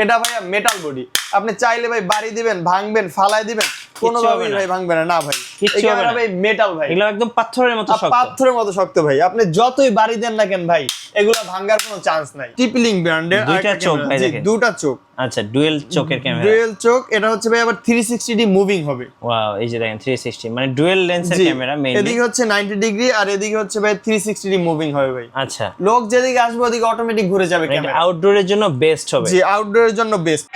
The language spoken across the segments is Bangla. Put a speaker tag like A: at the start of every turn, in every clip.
A: এটা ভাইয়া মেটাল বডি, আপনি চাইলে ভাই বাড়ি দিবেন, ভাঙবেন, ফালাই দিবেন, কোনোভাবেই ভাই ভাঙবে না। না ভাই, এই ক্যামেরা ভাই মেটাল ভাই,
B: এগুলো একদম পাথরের মতো শক্ত,
A: পাথরের মতো শক্ত ভাই। আপনি যতই বাড়ি দেন না কেন ভাই, এগুলা ভাঙার কোনো চান্স নাই। টিপলিং ব্র্যান্ডের
B: দুইটা চোখ ভাই দেখেন,
A: দুটো চোখ।
B: আচ্ছা ডুয়েল চোখের ক্যামেরা,
A: ডুয়েল চোখ। এটা হচ্ছে ভাই আবার 360 মুভিং হবে।
B: ওয়াও, এই যে দেখেন 360 মানে ডুয়েল লেন্সের ক্যামেরা মেইনলি।
A: এদিকে হচ্ছে 90 ডিগ্রি আর এদিকে হচ্ছে ভাই 360 মুভিং হবে ভাই।
B: আচ্ছা,
A: লোক যেদিকে আসবে ওদিকে অটোমেটিক ঘুরে যাবে ক্যামেরা।
B: আউটডোরের জন্য বেস্ট হবে।
A: জি, আউটডোরের জন্য বেস্ট।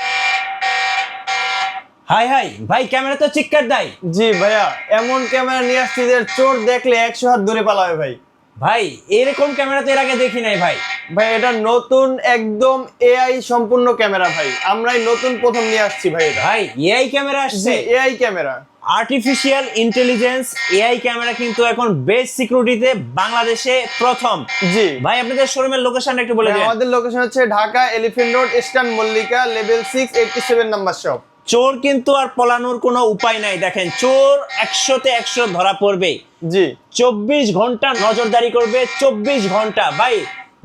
B: হাই হাই ভাই, ক্যামেরা তো চিৎকার দেয়।
A: জি ভাইয়া, এমন ক্যামেরা নিয়ে আসছি যে চোর দেখলে 100 হাত দূরে পালাবে ভাই।
B: ভাই এরকম ক্যামেরা তো এর আগে দেখি নাই ভাই।
A: ভাই এটা নতুন একদম এআই সম্পূর্ণ ক্যামেরা ভাই, আমরাই নতুন প্রথম নিয়ে আসছি ভাই এটা।
B: ভাই এআই ক্যামেরা আসছে,
A: AI camera,
B: artificial intelligence AI camera কিন্তু এখন বেস্ট সিকিউরিটিতে বাংলাদেশে প্রথম।
A: জি
B: ভাই আপনাদের শোরুমের লোকেশনটা একটু বলে দিন।
A: আমাদের লোকেশন হচ্ছে Dhaka elephant road, eastern Mallika, level 6, 87 number shop.
B: চোর কিন্তু আর পলানোর কোনো উপায় নাই, দেখেন চোর 100তে 100 ধরা পড়বে।
A: জি
B: 24 ঘন্টা নজরদারি করবে, 24 ঘন্টা। ভাই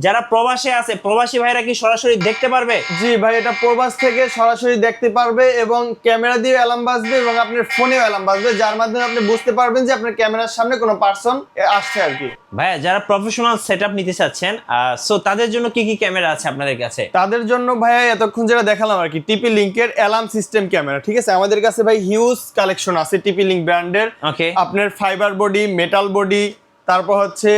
B: যারা প্রবাসে আছে, প্রবাসী ভাইরা কি সরাসরি দেখতে পারবে?
A: জি ভাই, এটা প্রবাস থেকে সরাসরি দেখতে পারবে এবং ক্যামেরা দিয়ে অ্যালার্ম বাজবে এবং আপনার ফোনেও অ্যালার্ম বাজবে, যার মাধ্যমে আপনি বুঝতে পারবেন যে আপনার ক্যামেরার সামনে কোনো পার্সন আসছে আর কি।
B: ভাইয়া যারা প্রফেশনাল সেটআপ নিতে চাচ্ছেন, সো তাদের জন্য কি কি ক্যামেরা আছে আপনাদের কাছে?
A: তাদের জন্য ভাইয়া এতক্ষণ যেটা দেখালাম আর কি, টিপি লিংকের অ্যালার্ম সিস্টেম ক্যামেরা, ঠিক আছে। আমাদের কাছে ভাই হিউজ কালেকশন আছে টিপি লিংক ব্র্যান্ডের।
B: ওকে,
A: আপনার ফাইবার বডি, মেটাল বডি, তারপর হচ্ছে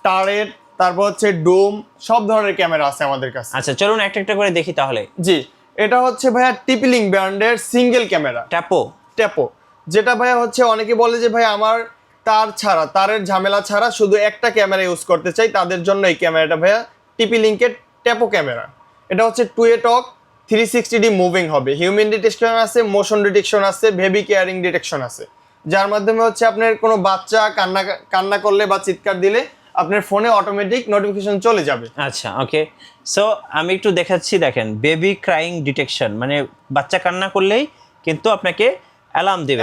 A: টারেট, তারপর হচ্ছে ডোম, সব ধরনের ক্যামেরা আছে আমাদের কাছে।
B: আচ্ছা চলুন একটা একটা করে দেখি তাহলে।
A: জি, এটা হচ্ছে ভাইয়া টিপি লিংক ব্র্যান্ডের সিঙ্গেল ক্যামেরা ট্যাপো, যেটা ভাইয়া হচ্ছে অনেকে বলে যে ভাই আমার তার ছাড়া, তারের ঝামেলা ছাড়া শুধু একটা ক্যামেরা ইউজ করতে চাই, তাদের জন্য এই ক্যামেরাটা ভাইয়া টিপি লিংকের ট্যাপো ক্যামেরা। এটা হচ্ছে 2A টক 360 মুভিং হবে, হিউম্যান ডিটেকশন আছে, মোশন ডিটেকশন আছে, বেবি কেয়ারিং ডিটেকশন আছে, যার মাধ্যমে হচ্ছে আপনার কোনো বাচ্চা কান্না করলে বা চিৎকার দিলে আপনার ফোনে অটোমেটিক নোটিফিকেশন চলে যাবে।
B: আচ্ছা ওকে, সো আমি একটু দেখাচ্ছি, দেখেন বেবি ক্রাইং ডিটেকশন, মানে বাচ্চা কান্না করলেই কিন্তু আপনাকে অ্যালার্ম দিবে।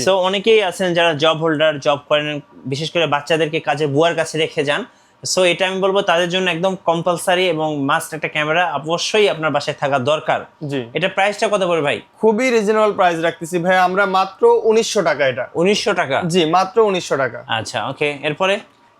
B: সো অনেকেই আছেন যারা জব হোল্ডার, জব করেন, বিশেষ করে বাচ্চাদেরকে কাজে বুয়ার কাছে রেখে যান, সো এটা আমি বলবো তাদের জন্য একদম কম্পালসারি এবং মাস্ট একটা ক্যামেরা অবশ্যই আপনার বাসায় থাকা দরকার।
A: জি,
B: এটা প্রাইসটা কত পড়বে ভাই?
A: খুবই রিজনেবল প্রাইস রাখতেছি ভাই আমরা, মাত্র 1900 টাকা। এটা
B: 1900 টাকা?
A: জি, মাত্র 1900 টাকা।
B: আচ্ছা ওকে,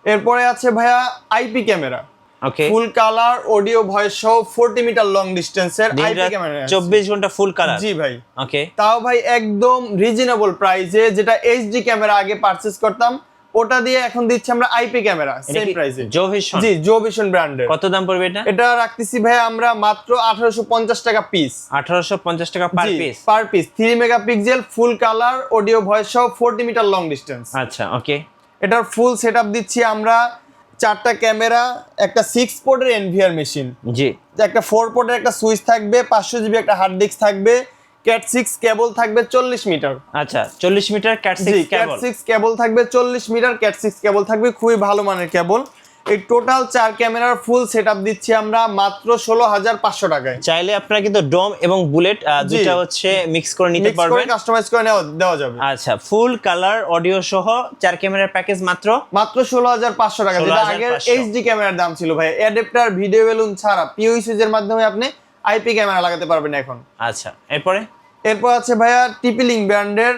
A: এরপরে আছে ভাইয়া আইপি ক্যামেরা,
B: ওকে,
A: ফুল কালার অডিও ভয়েস সহ 40 মিটার লং ডিসটেন্সের আইপি ক্যামেরা,
B: 24 ঘন্টা ফুল কালার।
A: জি ভাই,
B: ওকে,
A: তাও ভাই একদম রিজনেবল প্রাইসে। যেটা এইচডি ক্যামেরা আগে পারচেজ করতাম, ওটা দিয়ে এখন দিচ্ছি আমরা আইপি ক্যামেরা সেম প্রাইসে।
B: জোভিশন?
A: জি, জোভিশন ব্র্যান্ডের।
B: কত দাম পড়বে এটা?
A: এটা রাখতেছি ভাই আমরা মাত্র 1850 টাকা পিস।
B: 1850 টাকা per piece?
A: Per piece, 3 megapixel ফুল কালার অডিও ভয়েস সহ 40 মিটার লং ডিসটেন্স।
B: আচ্ছা ওকে,
A: এটার ফুল সেটআপ দিচ্ছি আমরা, 4টা ক্যামেরা, একটা 6 পোর্টের এনভিআর মেশিন,
B: জি,
A: একটা 4 পোর্টের একটা সুইচ থাকবে, 500 জিবি একটা হার্ড ডিস্ক থাকবে, ক্যাট 6 কেবল থাকবে 40 মিটার।
B: আচ্ছা 40 মিটার ক্যাট 6 কেবল?
A: 6 কেবল থাকবে 40 মিটার, ক্যাট 6 কেবল থাকবে, খুবই ভালো মানের কেবল। এই টোটাল 4 ক্যামেরার ফুল সেটআপ দিচ্ছি আমরা মাত্র 16500 টাকায়।
B: চাইলে আপনারা কিন্তু ডোম এবং বুলেট দুটো হচ্ছে মিক্স করে নিতে পারবেন,
A: কাস্টমাইজ করে দেওয়া যাবে।
B: আচ্ছা, ফুল কালার অডিও সহ 4 ক্যামেরার প্যাকেজ মাত্র
A: 16500 টাকা, যেটা আগের এইচডি ক্যামেরার দাম ছিল ভাই। অ্যাডাপ্টার, ভিডিও বেলুন ছাড়া পিওই সুইচের মাধ্যমে আপনি আইপি ক্যামেরা লাগাতে পারবেন এখন।
B: আচ্ছা
A: এরপর আছে ভাইয়া টিপি লিংক ব্র্যান্ডের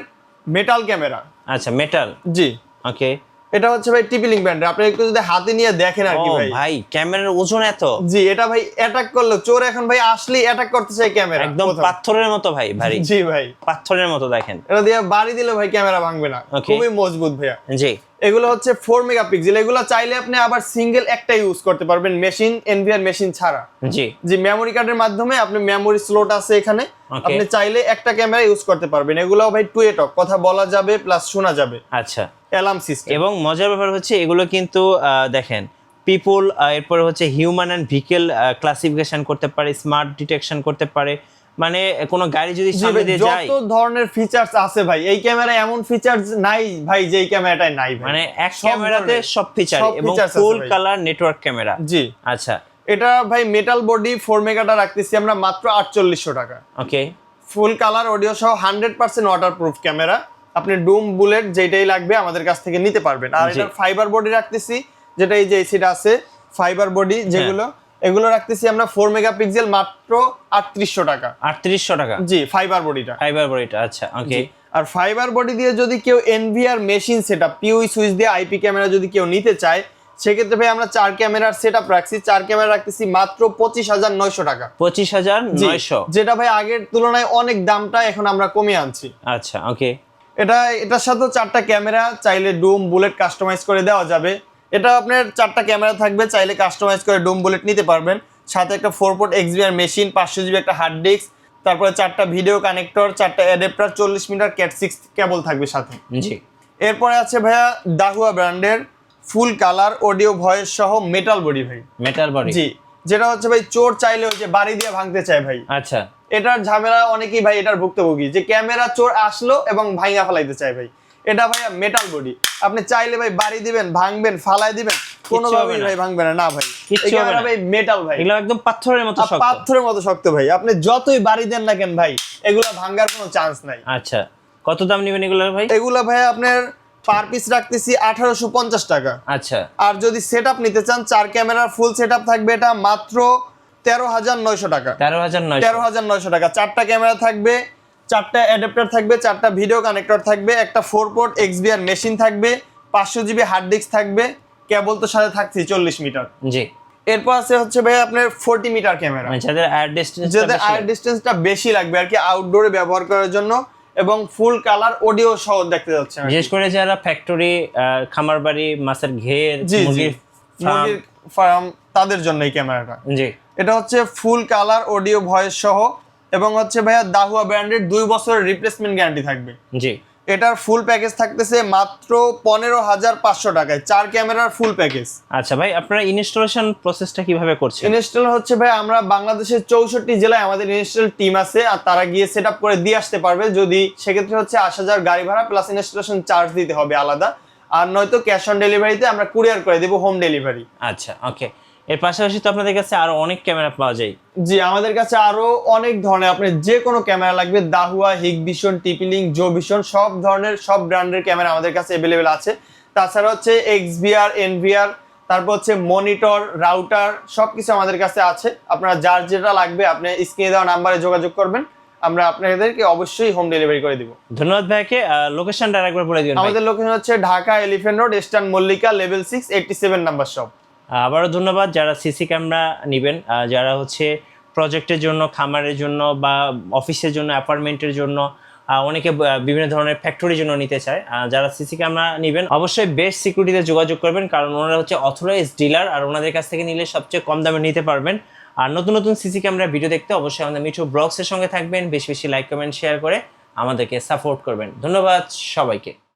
A: মেটাল ক্যামেরা।
B: আচ্ছা মেটাল,
A: জি
B: ওকে,
A: এটা হচ্ছে ভাই টিপি লিংক ব্র্যান্ডের। আপনি একটু যদি হাতে নিয়ে দেখেন আর কি ভাই,
B: ভাই ক্যামেরার ওজন এত।
A: জি, এটা ভাই অ্যাটাক করলো, চোর এখন ভাই আসলে অ্যাটাক করতে চায় ক্যামেরা,
B: একদম পাথরের মতো ভাই, ভারী।
A: জি ভাই,
B: পাথরের মতো, দেখেন
A: এটা দিয়ে বাড়ি দিলে ভাই ক্যামেরা ভাঙবে না, খুবই মজবুত ভাইয়া।
B: জি,
A: এগুলো হচ্ছে 4 মেগাপিক্সেল। এগুলো চাইলে আপনি আবার সিঙ্গেল একটা ইউজ করতে পারবেন, মেশিন এনভিআর মেশিন ছাড়া। জি, মেমোরি কার্ডের মাধ্যমে আপনি মেমোরি স্লট আছে এখানে, আপনি চাইলে একটা ক্যামেরা ইউজ করতে পারবেন। এগুলো ভাই 2A টক, কথা বলা যাবে প্লাস শোনা যাবে।
B: আচ্ছা,
A: অ্যালার্ম সিস্টেম।
B: এবং মজার ব্যাপার হচ্ছে এগুলো কিন্তু দেখেন পিপল, এরপরে হচ্ছে হিউম্যান এন্ড ভেহিকল ক্লাসিফিকেশন করতে পারে, স্মার্ট ডিটেকশন করতে পারে, মানে কোনো গাড়ি যদি সামনে দিয়ে যায়,
A: যত ধরনের ফিচারস আছে ভাই এই ক্যামেরায়, এমন ফিচারস নাই ভাই যে এই ক্যামেরাটায় নাই ভাই।
B: মানে এক ক্যামেরাতে সব ফিচার এবং ফুল কালার নেটওয়ার্ক ক্যামেরা।
A: জি,
B: আচ্ছা,
A: এটা ভাই মেটাল বডি 4 মেগাটা রাখতেছি আমরা মাত্র 4800 টাকা।
B: ওকে,
A: ফুল কালার অডিও সহ 100% ওয়াটারপ্রুফ ক্যামেরা। আপনি ডুম বুলেট যেটাই লাগবে আমাদের কাছ থেকে নিতে পারবেন। আর এটা ফাইবার বডি রাখতেছি, যেটা এই যে এসিটা আছে ফাইবার বডি যেগুলো, এগুলো রাখতেছি আমরা 4 মেগাপিক্সেল মাত্র 3800 টাকা।
B: 3800 টাকা?
A: জি, ফাইবার বডিটা।
B: ফাইবার বডিটা, আচ্ছা ওকে।
A: আর ফাইবার বডি দিয়ে যদি কেউ এনভিআর মেশিন সেটআপ পিওই সুইচ দিয়ে আইপি ক্যামেরা যদি কেউ নিতে চায়, সেক্ষেত্রে ভাই আমরা 4 ক্যামেরার সেটআপ রাখছি। 4 ক্যামেরা রাখতেছি মাত্র 25900 টাকা।
B: 25900,
A: যেটা ভাই আগের তুলনায় অনেক দামটা এখন আমরা কমিয়ে আনছি।
B: আচ্ছা ওকে।
A: এটার সাথে 4টা ক্যামেরা, চাইলে ডুম বুলেট কাস্টমাইজ করে দেওয়া যাবে। এটা আপনার 4টা ক্যামেরা থাকবে, চাইলে কাস্টমাইজ করে ডুম বুলেট নিতে পারবেন। সাথে একটা 4 পোর্ট XBR মেশিন, 500 জিবি একটা হার্ড ডিস্ক, তারপরে 4টা ভিডিও কানেক্টর, 4টা অ্যাডাপ্টার, 40 মিটার ক্যাট 6 কেবল থাকবে সাথে।
B: জি।
A: এরপরে আছে ভাইয়া দাহুয়া ব্র্যান্ডের ফুল কালার অডিও ভয়েস সহ মেটাল বডি ভাই।
B: Metal body?
A: জি, যেটা হচ্ছে ভাই চোর চাইলে ওই যে বাড়ি দিয়ে ভাঙতে চায় ভাই।
B: আচ্ছা।
A: এটার ঝামেলা অনেকেই ভাই এটার ভুক্তভোগী, যে ক্যামেরা চোর আসলো এবং ভাঙা ফেলাইতে চায় ভাই। এটা ভাইয়া মেটাল বডি, আপনি চাইলে ভাই বাড়ি দিবেন, ভাঙবেন, ফালাই দিবেন, কোনোভাবেই ভাই ভাঙবে না। না ভাই, এই ক্যামেরা ভাই মেটাল ভাই,
B: এগুলো একদম পাথরের মতো শক্ত।
A: পাথরের মতো শক্ত ভাই, আপনি যতই বাড়ি দেন না কেন ভাই, এগুলা ভাঙার কোনো চান্স নাই।
B: আচ্ছা, কত দাম নেবেন এগুলোর ভাই?
A: এগুলা ভাই আপনার পার পিস রাখতেছি 1850 টাকা।
B: আচ্ছা।
A: আর যদি সেটআপ নিতে চান, 4 ক্যামেরার ফুল সেটআপ থাকবে, এটা মাত্র 13900 টাকা। 13900 টাকা। 4টা ক্যামেরা থাকবে, 4টা অ্যাডাপ্টার থাকবে, 4টা ভিডিও কানেক্টর থাকবে, একটা 4 পোর্ট XBR মেশিন থাকবে, 500 জিবি হার্ড ডিস্ক থাকবে, কেবল তো সাথে থাকছে 40 মিটার।
B: জি।
A: এরপর আছে হচ্ছে ভাই আপনার 40 মিটার ক্যামেরা,
B: যাদের এয়ার
A: ডিস্টেন্সটা বেশি লাগবে আর কি, আউটডোরে ব্যবহার করার জন্য, এবং ফুল কালার অডিও সহ দেখতে যাচ্ছে।
B: বিশেষ করে যারা ফ্যাক্টরি, খামার বাড়ি, মাছের ঘের, মুরগির
A: ফার্ম, তাদের জন্য এই ক্যামেরাটা।
B: জি। এটা
A: হচ্ছে ফুল কালার অডিও ভয়েস সহ, এবং হচ্ছে ভাইয়া দাহুয়া ব্র্যান্ডের 2 বছরের রিপ্লেসমেন্ট গ্যারান্টি থাকবে।
B: জি।
A: এটার ফুল প্যাকেজ থাকতেছে মাত্র 15500 টাকায়, 4 ক্যামেরার ফুল প্যাকেজ।
B: আচ্ছা ভাই, আপনারা ইনস্টলেশন প্রসেসটা কিভাবে করছেন?
A: ইনস্টল হচ্ছে ভাই আমরা বাংলাদেশের 64 জেলায় আমাদের ইনস্টল টিম আছে, আর তারা গিয়ে সেটআপ করে দিয়ে আসতে পারবে। যদি সেক্ষেত্রে হচ্ছে 80,000 গাড়ি ভাড়া প্লাস ইনস্টলেশন চার্জ দিতে হবে আলাদা, আর নয়তো ক্যাশ অন ডেলিভারিতে আমরা কুরিয়ার করে দেব, হোম ডেলিভারি।
B: আচ্ছা ওকে। এর পাশাপাশি তো আপনাদের কাছে আরো অনেক ক্যামেরা পাওয়া যায়।
A: জি, আমাদের কাছে আরো অনেক ধরনের, আপনি যে কোনো ক্যামেরা লাগবে, দাহুয়া, হিগভিশন, টিপিলিং, জো ভিশন, সব ধরনের সব ব্র্যান্ডের ক্যামেরা আমাদের কাছে অ্যাভেলেবেল আছে। তাছাড়া হচ্ছে XBR, NVR, তারপর হচ্ছে মনিটর, রাউটার, সবকিছু আমাদের কাছে আছে। আপনারা যার যেটা লাগবে আপনি স্ক্রিনে দেওয়া নাম্বারে যোগাযোগ করবেন, আমরা আপনাদেরকে অবশ্যই হোম ডেলিভারি করে দিব।
B: ধন্যবাদ ভাইকে। লোকেশনটা আরেকবার বলে দিবেন।
A: আমাদের লোকেশন হচ্ছে Dhaka elephant road, eastern Mallika, level 6, 87 number shop.
B: আবারও ধন্যবাদ যারা সিসি ক্যামেরা নেবেন, যারা হচ্ছে প্রজেক্টের জন্য, খামারের জন্য, বা অফিসের জন্য, অ্যাপার্টমেন্টের জন্য, অনেকে বিভিন্ন ধরনের ফ্যাক্টরির জন্য নিতে চায়। যারা সিসি ক্যামেরা নেবেন অবশ্যই বেস্ট সিকিউরিটিতে যোগাযোগ করবেন, কারণ ওনারা হচ্ছে অথরাইজড ডিলার, আর ওনাদের কাছ থেকে নিলে সবচেয়ে কম দামে নিতে পারবেন। আর নতুন নতুন সিসি ক্যামেরা ভিডিও দেখতে অবশ্যই আমাদের মিঠু ব্লগসের সঙ্গে থাকবেন। বেশি বেশি লাইক, কমেন্ট, শেয়ার করে আমাদেরকে সাপোর্ট করবেন। ধন্যবাদ সবাইকে।